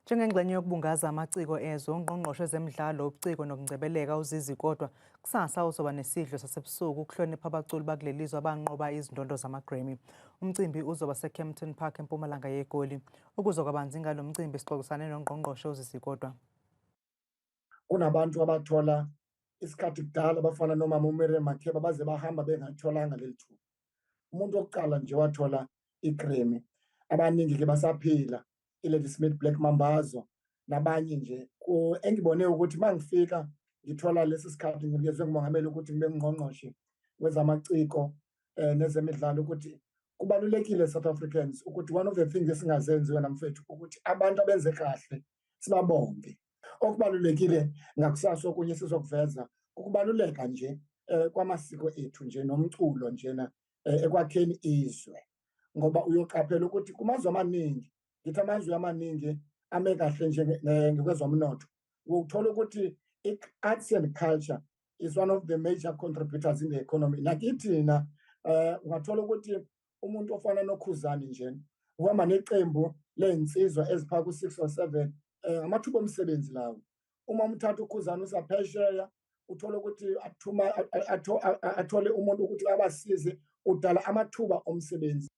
Njengengxenye yokubungaza amaciko ezwe, ungqongqoshe wezemidlalo, ubuciko nokungcebeleka uZizi Kodwa kusasa uzoba nesidlo sasebusuku ukuhlonipha abaculi bakulelizwe abanqoba izindondo zama Grammy. Umcimbi uzoba seCampton Park empumalanga ye-E-Goli. Ukuzokabanzi ngalo mcimbi sixoxisane nongqongqoshe uZizi Kodwa. Kunabantu abathola isikhathi kudala abafana nomama uMiriam Makeba baze bahamba bengatholanga leli thuba. Umuntu wokuqala nje wathola iGrammy. Abaningi ke basaphila, iLady Smith Black Mambazo nabanye nje. Engibone ukuthi mangifika ngithola lesi sikhathi ngikezwe ngumongameli ukuthi ngibe ngqongqoshe wezamaciko nezemidlalo ukuthi kubalulekile South Africans ukuthi one of the things esingazenzi wena mfethu ukuthi abantu abenze kahle sibabonge. Okubalulekile ngakusasa okunye sizokuveza ukubaluleka nje kwamasiko ethu nje nomculo njena ekwakheni izwe, ngoba uyoqaphela ukuthi kumazwe amaningi, ngithi amazwe amaningi ame kahle nje ngekwezomnotho, uthola ukuthi arts and culture is one of the major contributors in the economy. Nakithina ungathola ukuthi umuntu ofana noKhuzani nje uhamba neqembu lensizwa ezipha ku6 or 7 amathuba omsebenzi lawo. Uma umthatha uKhuzani usaphesheya uthola ukuthi athole umuntu ukuthi abasize udala amathuba omsebenzi.